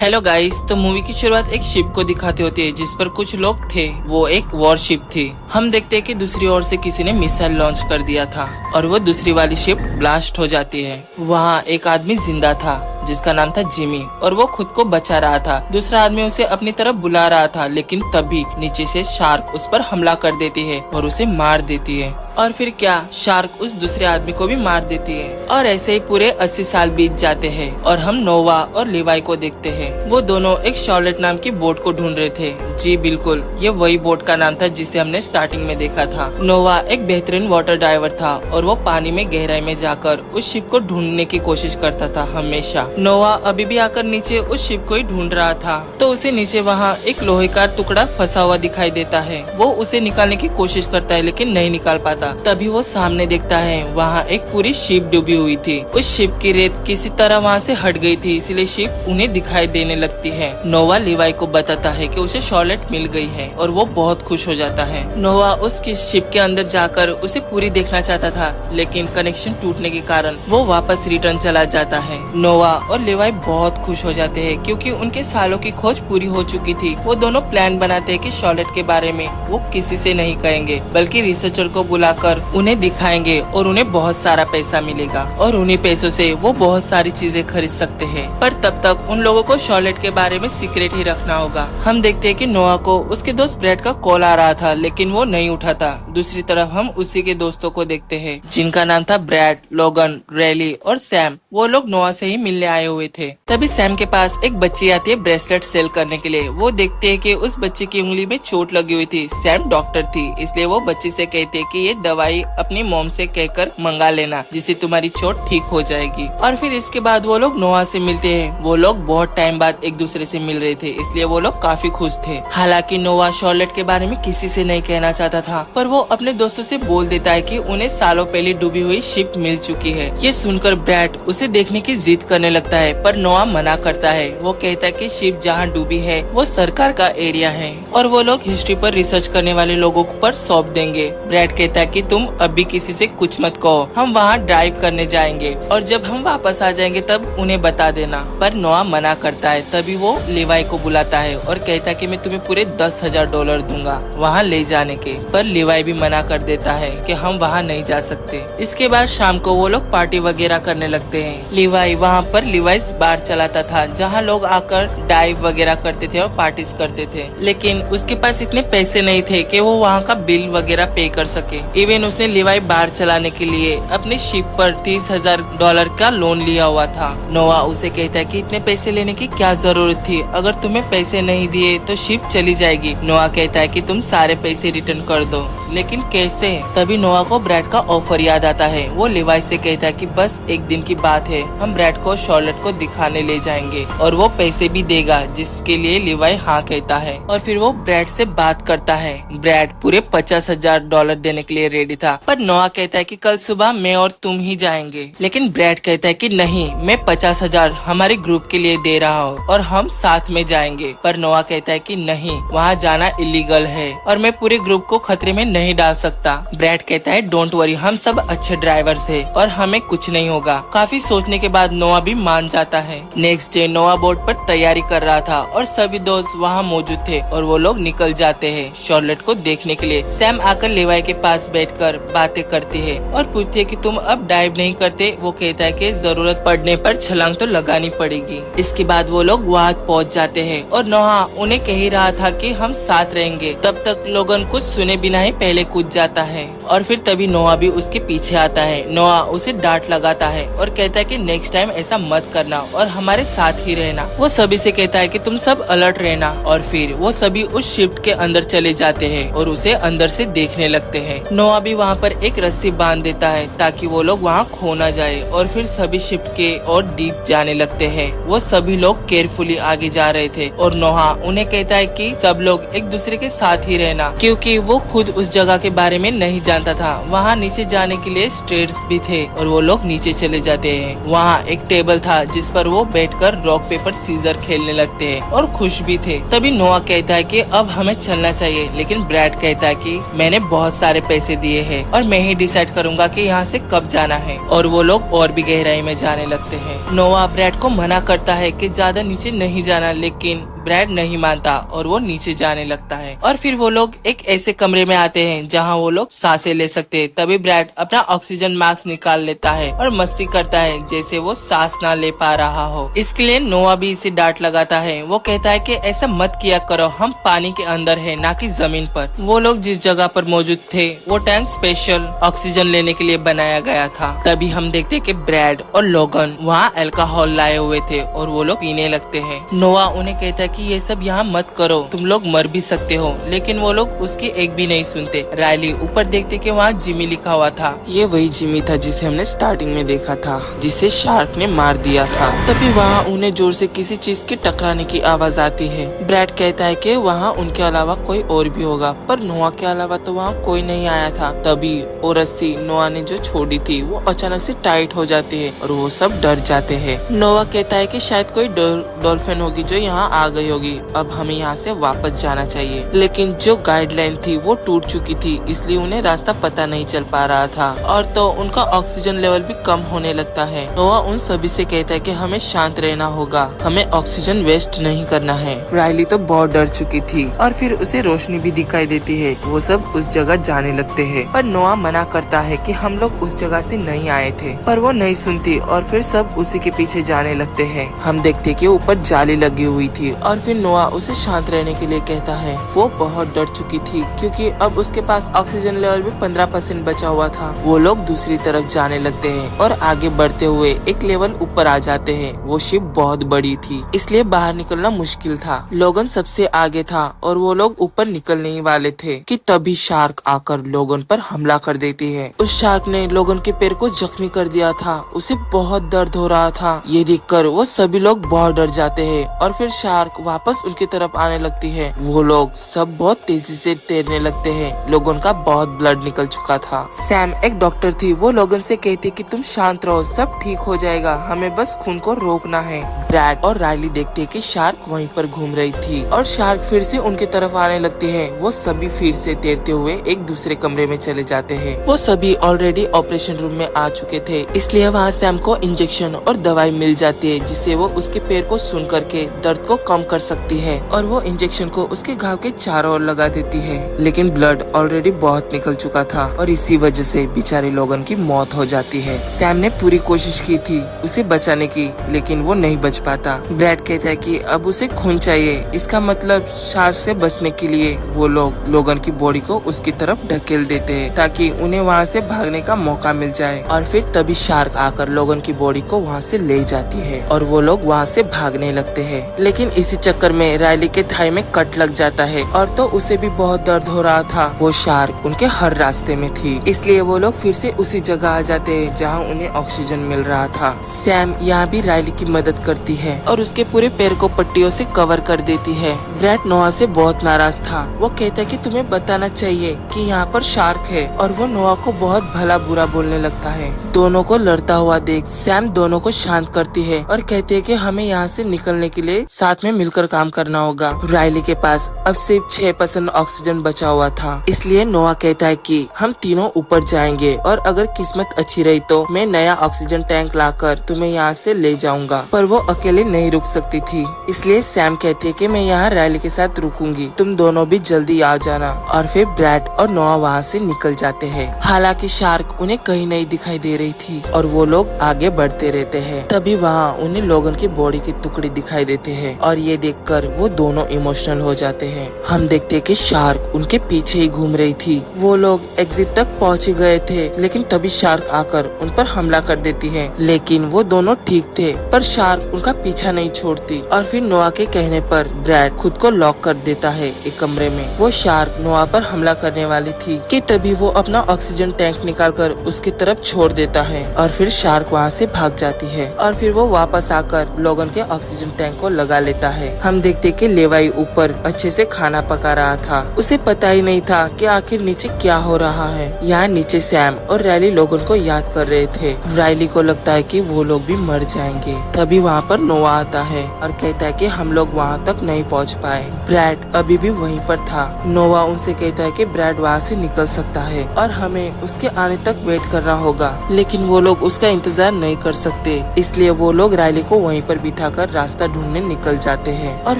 Hello guys, तो movie की शुरुआत एक शिप को दिखाते होती है जिस पर कुछ लोग थे। वो एक वॉर शिप थी। हम देखते हैं कि दूसरी ओर से किसी ने मिसाइल लॉन्च कर दिया था और वो दूसरी वाली शिप ब्लास्ट हो जाती है। वहाँ एक आदमी जिंदा था जिसका नाम था जिमी और वो खुद को बचा रहा था। दूसरा आदमी उसे अपनी तरफ बुला रहा था, लेकिन तभी नीचे से शार्क उस पर हमला कर देती है और उसे मार देती है। और फिर क्या, शार्क उस दूसरे आदमी को भी मार देती है। और ऐसे ही पूरे 80 साल बीत जाते हैं और हम नोवा और लिवाई को देखते हैं। वो दोनों एक शॉर्लेट नाम की बोट को ढूंढ रहे थे। जी बिल्कुल, ये वही बोट का नाम था जिसे हमने स्टार्टिंग में देखा था। नोवा एक बेहतरीन वाटर डाइवर था और वो पानी में गहराई में जाकर उस शिप को ढूंढने की कोशिश करता था हमेशा। नोवा अभी भी आकर नीचे उस शिप को ही ढूंढ रहा था, तो उसे नीचे वहाँ एक लोहे का टुकड़ा फंसा हुआ दिखाई देता है। वो उसे निकालने की कोशिश करता है लेकिन नहीं निकाल पाता। तभी वो सामने देखता है वहाँ एक पूरी शिप डूबी हुई थी। उस शिप की रेत किसी तरह वहाँ से हट गई थी, इसलिए शिप उन्हें दिखाई देने लगती है। नोवा लिवाई को बताता है कि उसे शॉर्लेट मिल गई है और वो बहुत खुश हो जाता है। नोवा उसकी शिप के अंदर जाकर उसे पूरी देखना चाहता था, लेकिन कनेक्शन टूटने के कारण वो वापस रिटर्न चला जाता है। नोवा और लिवाई बहुत खुश हो जाते हैं क्योंकि उनके सालों की खोज पूरी हो चुकी थी। वो दोनों प्लान बनाते हैं कि शॉर्लेट के बारे में वो किसी से नहीं कहेंगे, बल्कि रिसर्चर को बुलाकर उन्हें दिखाएंगे और उन्हें बहुत सारा पैसा मिलेगा और उन्हीं पैसों से वो बहुत सारी चीजें खरीद सकते हैं। पर तब तक उन लोगों को शॉर्लेट के बारे में सीक्रेट ही रखना होगा। हम देखते हैं कि नोआ को उसके दोस्त ब्रैड का कॉल आ रहा था, लेकिन वो नहीं उठाता। दूसरी तरफ हम उसी के दोस्तों को देखते हैं जिनका नाम था ब्रैड, लोगन, रैली और सैम। वो लोग नोआ से ही मिलने आए हुए थे। तभी सैम के पास एक बच्ची आती है ब्रेसलेट सेल करने के लिए। वो देखते है कि उस बच्ची की उंगली में चोट लगी हुई थी। सैम डॉक्टर थी, इसलिए वो बच्ची से कहते है कि ये दवाई अपनी मॉम से कहकर मंगा लेना, जिससे तुम्हारी चोट ठीक हो जाएगी। और फिर इसके बाद वो लोग नोआ से मिलते हैं। वो लोग बहुत टाइम बाद एक दूसरे से मिल रहे थे, इसलिए वो लोग काफी खुश थे। हालांकि नोआ शॉर्लेट के बारे में किसी से नहीं कहना चाहता था, पर वो अपने दोस्तों से बोल देता है कि उन्हें सालों पहले डूबी हुई शिप मिल चुकी है। ये सुनकर ब्रैड उसे देखने की जिद करने लगता है, पर नोआ मना करता है। वो कहता है कि शिप जहाँ डूबी है वो सरकार का एरिया है और वो लोग हिस्ट्री पर रिसर्च करने वाले लोगों पर सौंप देंगे। ब्रैड कहता है कि तुम अभी किसी से कुछ मत कहो, हम वहाँ ड्राइव करने जाएंगे और जब हम वापस आ जाएंगे तब उन्हें बता देना। पर नोआ मना करता है। तभी वो लिवाई को बुलाता है और कहता है कि मैं तुम्हें पूरे $10,000 दूंगा वहाँ ले जाने के। पर लिवाई भी मना कर देता है कि हम वहाँ नहीं जा सकते। इसके बाद शाम को वो लोग पार्टी वगैरह करने लगते हैं। लिवाई वहाँ पर लिवाइस बार चलाता था जहाँ लोग आकर डाइव वगैरह करते थे और पार्टीज करते थे, लेकिन उसके पास इतने पैसे नहीं थे कि वो वहाँ का बिल वगैरह पे कर सके। इवन उसने लिवाई बार चलाने के लिए अपनी शिप पर $30,000 का लोन लिया हुआ था। नोआ उसे कहता है कि इतने पैसे लेने की क्या जरूरत थी, अगर तुम्हें पैसे नहीं दिए तो शिप चली जाएगी। नोआ कहता है कि तुम सारे पैसे रिटर्न कर दो, लेकिन कैसे? तभी नोआ को ब्रैड का ऑफर याद आता है। वो लिवाई से कहता है कि बस एक दिन की बात है, हम ब्रैड को शॉर्लेट को दिखाने ले जाएंगे और वो पैसे भी देगा, जिसके लिए लिवाई हाँ कहता है। और फिर वो ब्रैड से बात करता है। ब्रैड पूरे $50,000 देने के लिए रेडी था, पर नोआ कहता है कि कल सुबह मैं और तुम ही जाएंगे। लेकिन ब्रैड कहता है कि नहीं, मैं 50,000 हमारे ग्रुप के लिए दे रहा हूँ और हम साथ में जाएंगे। पर नोआ कहता है कि नहीं, वहाँ जाना इलीगल है और मैं पूरे ग्रुप को खतरे में नहीं डाल सकता। ब्रैड कहता है डोंट वरी, हम सब अच्छे ड्राइवर्स हैं और हमें कुछ नहीं होगा। काफी सोचने के बाद नोआ भी मान जाता है। नेक्स्ट डे नोआ बोट पर तैयारी कर रहा था और सभी दोस्त वहाँ मौजूद थे और वो लोग निकल जाते हैं शॉर्लेट को देखने के लिए। सैम आकर लिवाई के पास बैठकर बातें करती है और पूछती है कि तुम अब डाइव नहीं करते। वो कहता है कि जरूरत पड़ने पर छलांग तो लगानी पड़ेगी। इसके बाद वो लोग वहाँ पहुँच जाते हैं और नोआ उन्हें कह ही रहा था कि हम साथ रहेंगे। तब तक लोगन कुछ सुने बिना ही पहले कूद जाता है और फिर तभी नोआ भी उसके पीछे आता है। नोआ उसे डांट लगाता है और कहता है कि नेक्स्ट टाइम ऐसा मत करना और हमारे साथ ही रहना। वो सभी से कहता है कि तुम सब अलर्ट रहना और फिर वो सभी उस शिप के अंदर चले जाते हैं और उसे अंदर से देखने लगते हैं। नोआ भी वहाँ पर एक रस्सी बांध देता है ताकि वो लोग वहाँ खो न जाए और फिर सभी शिप के और डीप जाने लगते हैं। वो सभी लोग केयरफुली आगे जा रहे थे और नोआ उन्हें कहता है कि सब लोग एक दूसरे के साथ ही रहना, क्योंकि वो खुद उस जगह के बारे में नहीं जानता था। वहाँ नीचे जाने के लिए स्टेयर्स भी थे और वो लोग नीचे चले जाते हैं। वहाँ एक टेबल था जिस पर वो बैठकर रॉक पेपर सीजर खेलने लगते हैं और खुश भी थे। तभी नोआ कहता है कि अब हमें चलना चाहिए, लेकिन ब्रैड कहता है कि मैंने बहुत सारे पैसे दिए हैं और मैं ही डिसाइड करूंगा कि यहाँ से कब जाना है। और वो लोग और भी गहराई में जाने लगते हैं। नोआ ब्रैड को मना करता है कि ज्यादा नीचे नहीं जाना, लेकिन ब्रैड नहीं मानता और वो नीचे जाने लगता है। और फिर वो लोग एक ऐसे कमरे में आते हैं जहाँ वो लोग सांसें ले सकते हैं। तभी ब्रैड अपना ऑक्सीजन मास्क निकाल लेता है और मस्ती करता है जैसे वो सांस ना ले पा रहा हो। इसके लिए नोआ भी इसे डांट लगाता है। वो कहता है कि ऐसा मत किया करो, हम पानी के अंदर है ना कि जमीन पर। वो लोग जिस जगह पर मौजूद थे वो टैंक स्पेशल ऑक्सीजन लेने के लिए बनाया गया था। तभी हम देखते कि ब्रैड और लोगन वहाँ अल्कोहल लाए हुए थे और वो लोग पीने लगते हैं। नोआ उन्हें कहता है कि ये सब यहाँ मत करो, तुम लोग मर भी सकते हो, लेकिन वो लोग उसकी एक भी नहीं सुनते। रायली ऊपर देखते कि वहाँ जिमी लिखा हुआ था। ये वही जिमी था जिसे हमने स्टार्टिंग में देखा था, जिसे शार्क ने मार दिया था। तभी वहाँ उन्हें जोर से किसी चीज के टकराने की आवाज आती है। ब्रैड कहता है कि वहाँ उनके अलावा कोई और भी होगा, पर नोआ के अलावा तो वहाँ कोई नहीं आया था। तभी वो रस्सी नोआ ने जो छोड़ी थी वो अचानक से टाइट हो जाती है और वो सब डर जाते हैं। नोआ कहता है कि शायद कोई डॉल्फिन होगी जो यहाँ आ गई होगी, अब हमें यहाँ से वापस जाना चाहिए। लेकिन जो गाइडलाइन थी वो टूट चुकी थी, इसलिए उन्हें रास्ता पता नहीं चल पा रहा था। और तो उनका ऑक्सीजन लेवल भी कम होने लगता है। नोआ उन सभी से कहता है कि हमें शांत रहना होगा, हमें ऑक्सीजन वेस्ट नहीं करना है। रायली तो बहुत डर चुकी थी और फिर उसे रोशनी भी दिखाई देती है। वो सब उस जगह जाने लगते हैं, पर नोआ मना करता है कि हम लोग उस जगह से नहीं आए थे। पर वो नहीं सुनती और फिर सब उसी के पीछे जाने लगते हैं। हम देखते कि ऊपर जाली लगी हुई थी और फिर नोआ उसे शांत रहने के लिए कहता है। वो बहुत डर चुकी थी क्योंकि अब उसके पास ऑक्सीजन लेवल भी 15% बचा हुआ था। वो लोग दूसरी तरफ जाने लगते हैं और आगे बढ़ते हुए एक लेवल ऊपर आ जाते हैं। वो शिप बहुत बड़ी थी, इसलिए बाहर निकलना मुश्किल था। लोगन सबसे आगे था और वो लोग ऊपर निकलने ही वाले थे कि तभी शार्क आकर लोगन पर हमला कर देती है। उस शार्क ने लोगन के पैर को जख्मी कर दिया था। उसे बहुत दर्द हो रहा था। ये देखकर वो सभी लोग बहुत डर जाते हैं और फिर शार्क वापस उनकी तरफ आने लगती है। वो लोग सब बहुत तेजी से तैरने लगते हैं। लोगन का बहुत ब्लड निकल चुका था। सैम एक डॉक्टर थी। वो लोगन से कहती कि तुम शांत रहो, सब ठीक हो जाएगा, हमें बस खून को रोकना है। ब्रैड और रायली देखते कि शार्क वहीं पर घूम रही थी और शार्क फिर से उनकी तरफ आने लगती है। वो सभी फिर से तैरते हुए एक दूसरे कमरे में चले जाते हैं। वो सभी ऑलरेडी ऑपरेशन रूम में आ चुके थे, इसलिए वहाँ सैम को इंजेक्शन और दवाई मिल जाती है जिससे वो उसके पैर को सुन करके दर्द को कम कर सकती है और वो इंजेक्शन को उसके घाव के चारों ओर लगा देती है। लेकिन ब्लड ऑलरेडी बहुत निकल चुका था और इसी वजह से बेचारे लोगन की मौत हो जाती है। सैम ने पूरी कोशिश की थी उसे बचाने की, लेकिन वो नहीं बच पाता। ब्रैड कहता है कि अब उसे खून चाहिए। इसका मतलब शार्क से बचने के लिए वो लोग लोगन की बॉडी को उसकी तरफ ढकेल देते हैं ताकि उन्हें वहाँ से भागने का मौका मिल जाए। और फिर तभी शार्क आकर लोगन की बॉडी को वहाँ से ले जाती है और वो लोग वहाँ से भागने लगते हैं। लेकिन इसी चक्कर में रायली के थाई में कट लग जाता है और तो उसे भी बहुत दर्द हो रहा था। वो शार्क उनके हर रास्ते में थी, इसलिए वो लोग फिर से उसी जगह आ जाते हैं जहाँ उन्हें ऑक्सीजन मिल रहा था। सैम यहाँ भी रायली की मदद करती है और उसके पूरे पैर को पट्टियों से कवर कर देती है। ब्रैड नोआ से बहुत नाराज था। वो कहता है कि तुम्हें बताना चाहिए कि यहाँ पर शार्क है और वो नोआ को बहुत भला बुरा बोलने लगता है। दोनों को लड़ता हुआ देख सैम दोनों को शांत करती है और कहती है कि हमें यहाँ से निकलने के लिए साथ में मिलकर काम करना होगा। रायली के पास अब सिर्फ 6% ऑक्सीजन बचा हुआ था, इसलिए नोआ कहता है कि हम तीनों ऊपर जाएंगे और अगर किस्मत अच्छी रही तो मैं नया ऑक्सीजन टैंक लाकर तुम्हें यहाँ से ले जाऊंगा। पर वो अकेले नहीं रुक सकती थी, इसलिए सैम कहती है कि मैं यहाँ रायली के साथ रुकूंगी, तुम दोनों भी जल्दी आ जाना। और फिर ब्रैड और नोआ वहाँ से निकल जाते हैं। हालांकि शार्क उन्हें कहीं नहीं दिखाई दे रही थी और वो लोग आगे बढ़ते रहते हैं। तभी वहाँ उन्हें लोगन की बॉडी के टुकड़े दिखाई देते हैं और ये देखकर वो दोनों इमोशनल हो जाते हैं। हम देखते हैं कि शार्क उनके पीछे ही घूम रही थी। वो लोग एग्जिट तक पहुँच गए थे, लेकिन तभी शार्क आकर उन पर हमला कर देती है। लेकिन वो दोनों ठीक थे, पर शार्क उनका पीछा नहीं छोड़ती और फिर नोआ के कहने पर ब्रैड खुद को लॉक कर देता है एक कमरे में। वो शार्क नोआ पर हमला करने वाली थी कि तभी वो अपना ऑक्सीजन टैंक निकालकर उसकी तरफ छोड़ देता है और फिर शार्क वहाँ से भाग जाती है और फिर वो वापस आकर लोगन के ऑक्सीजन टैंक को लगा लेता है। है। हम देखते कि लेवाई ऊपर अच्छे से खाना पका रहा था। उसे पता ही नहीं था कि आखिर नीचे क्या हो रहा है। यहाँ नीचे सैम और राइली लोगों को याद कर रहे थे। राइली को लगता है कि वो लोग भी मर जाएंगे। तभी वहाँ पर नोवा आता है और कहता है कि हम लोग वहाँ तक नहीं पहुँच पाए। ब्रैड अभी भी वहीं पर था। नोवा उनसे कहता है कि ब्रैड वहाँ से निकल सकता है और हमें उसके आने तक वेट करना होगा, लेकिन वो लोग उसका इंतजार नहीं कर सकते। इसलिए वो लोग राइली को वहीं पर बिठाकर रास्ता ढूंढने निकल जाते हैं। और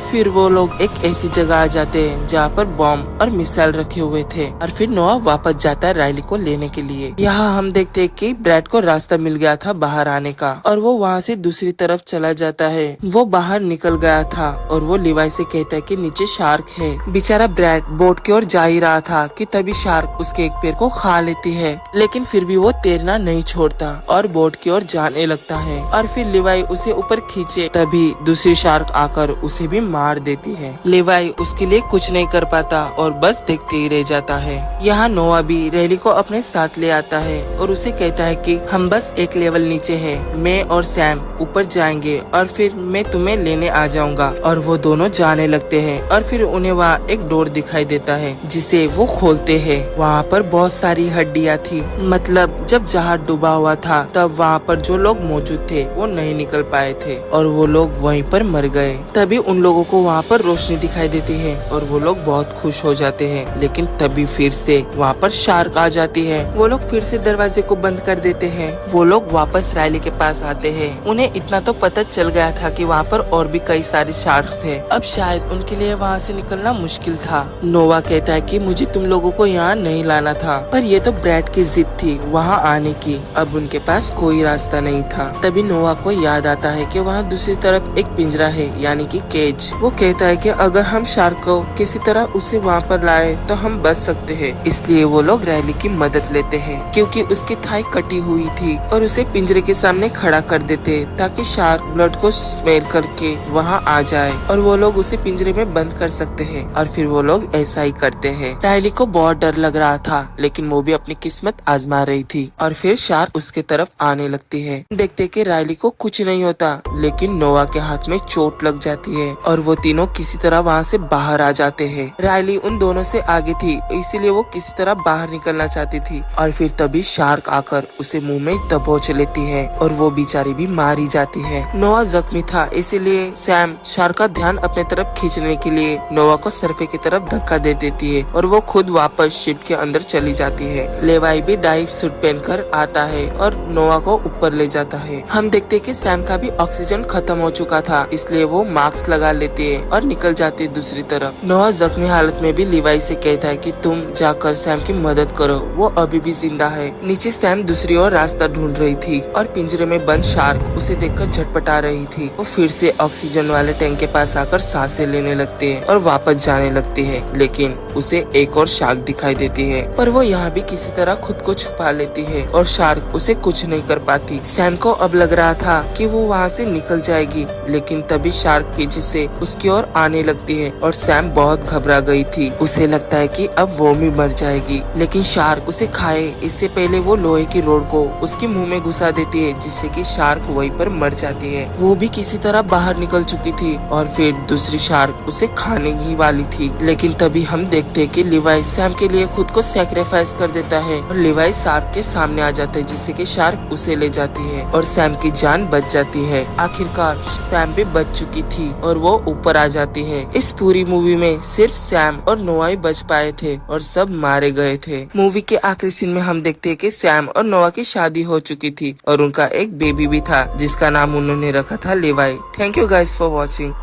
फिर वो लोग एक ऐसी जगह आ जाते हैं जहाँ पर बॉम्ब और मिसाइल रखे हुए थे। और फिर नोवा वापस जाता है राइली को लेने के लिए। यहाँ हम देखते हैं कि ब्रैड को रास्ता मिल गया था बाहर आने का और वो वहाँ से दूसरी तरफ चला जाता है। वो बाहर निकल गया था और वो लिवाई से कहता है कि नीचे शार्क है। बेचारा ब्रैड बोट की ओर जा ही रहा था कि तभी शार्क उसके एक पैर को खा लेती है, लेकिन फिर भी वो तैरना नहीं छोड़ता और बोट की ओर जाने लगता है। और फिर लिवाई उसे ऊपर खींचे तभी दूसरी शार्क आकर उसे भी मार देती है। लिवाई उसके लिए कुछ नहीं कर पाता और बस देखते ही रह जाता है। यहाँ नोवा भी रेली को अपने साथ ले आता है और उसे कहता है कि हम बस एक लेवल नीचे है, मैं और सैम ऊपर जाएंगे और फिर मैं तुम्हें लेने आ जाऊंगा। और वो दोनों जाने लगते हैं और फिर उन्हें वहाँ एक डोर दिखाई देता है जिसे वो खोलते हैं। वहाँ पर बहुत सारी हड्डियाँ थी, मतलब जब जहाज डूबा हुआ था तब वहाँ पर जो लोग मौजूद थे वो नहीं निकल पाए थे और वो लोग वहीं पर मर गए। तभी उन लोगों को वहाँ पर रोशनी दिखाई देती है और वो लोग बहुत खुश हो जाते हैं, लेकिन तभी फिर से वहाँ पर शार्क आ जाती है। वो लोग फिर से दरवाजे को बंद कर देते हैं। वो लोग वापस राइली के पास आते हैं। उन्हें इतना तो पता चल गया था कि वहाँ पर और भी कई सारे शार्क्स थे। अब शायद उनके लिए वहाँ से निकलना मुश्किल था। नोवा कहता है कि मुझे तुम लोगों को यहाँ नहीं लाना था, पर ये तो ब्रैड की जिद थी वहाँ आने की। अब उनके पास कोई रास्ता नहीं था। तभी नोवा को याद आता है कि वहाँ दूसरी तरफ एक पिंजरा है, यानी कि केज। वो कहता है कि अगर हम शार्क को किसी तरह उसे वहाँ पर लाए तो हम बच सकते हैं। इसलिए वो लोग राइली की मदद लेते हैं क्योंकि उसकी थाई कटी हुई थी और उसे पिंजरे के सामने खड़ा कर देते ताकि शार्क ब्लड को स्मेल करके वहाँ आ जाए और वो लोग उसे पिंजरे में बंद कर सकते हैं। और फिर वो लोग ऐसा ही करते हैं। राइली को बहुत डर लग रहा था, लेकिन वो भी अपनी किस्मत आजमा रही थी। और फिर शार्क उसके तरफ आने लगती है। देखते कि राइली को कुछ नहीं होता, लेकिन नोवा के हाथ में चोट लग जाती है और वो तीनों किसी तरह वहाँ से बाहर आ जाते हैं। राइली उन दोनों से आगे थी, इसीलिए वो किसी तरह बाहर निकलना चाहती थी। और फिर तभी शार्क आकर उसे मुंह में दबोच लेती है और वो बेचारी भी मारी जाती है। नोवा जख्मी था, इसीलिए सैम शार्क का ध्यान अपने तरफ खींचने के लिए नोवा को सरफे की तरफ धक्का दे देती है और वो खुद वापस शिप के अंदर चली जाती है। लेवाई भी डाइव सूट पहनकर आता है और नोवा को ऊपर ले जाता है। हम देखते कि सैम का भी ऑक्सीजन खत्म हो चुका था, इसलिए वो मास्क लगा लेती है और निकल जाती है दूसरी तरफ। नोवा जख्मी हालत में भी लिवाई से कहता है कि तुम जाकर सैम की मदद करो, वो अभी भी जिंदा है। नीचे सैम दूसरी ओर रास्ता ढूंढ रही थी और पिंजरे में बंद शार्क उसे देखकर झटपटा रही थी। वो फिर से ऑक्सीजन वाले टैंक के पास आकर सांसें लेने लगती है और वापस जाने लगती है, लेकिन उसे एक और शार्क दिखाई देती है, पर वो यहाँ भी किसी तरह खुद को छुपा लेती है और शार्क उसे कुछ नहीं कर पाती। सैम को अब लग रहा था कि वो वहाँ से निकल जाएगी, लेकिन तभी शार्क पीछे से उसकी ओर आने लगती है और सैम बहुत घबरा गई थी। उसे लगता है कि अब वो भी मर जाएगी, लेकिन शार्क उसे खाए इससे पहले वो लोहे की रोड को उसके मुंह में घुसा देती है, जिससे कि शार्क वहीं पर मर जाती है। वो भी किसी तरह बाहर निकल चुकी थी और फिर दूसरी शार्क उसे खाने ही वाली थी, लेकिन तभी हम देखते हैं कि लिवाई सैम के लिए खुद को सैक्रिफाइस कर देता है और लिवाई शार्क के सामने आ जाता है, जिससे कि शार्क उसे ले जाती है और सैम की जान बच जाती है। आखिरकार सैम भी बच चुकी थी और वो ऊपर आ जाती है। इस पूरी मूवी में सिर्फ सैम और नोवा ही बच पाए थे और सब मारे गए थे। मूवी के आखिरी सीन में हम देखते हैं कि सैम और नोवा की शादी हो चुकी थी और उनका एक बेबी भी था, जिसका नाम उन्होंने रखा था Levi. Thank you guys for watching.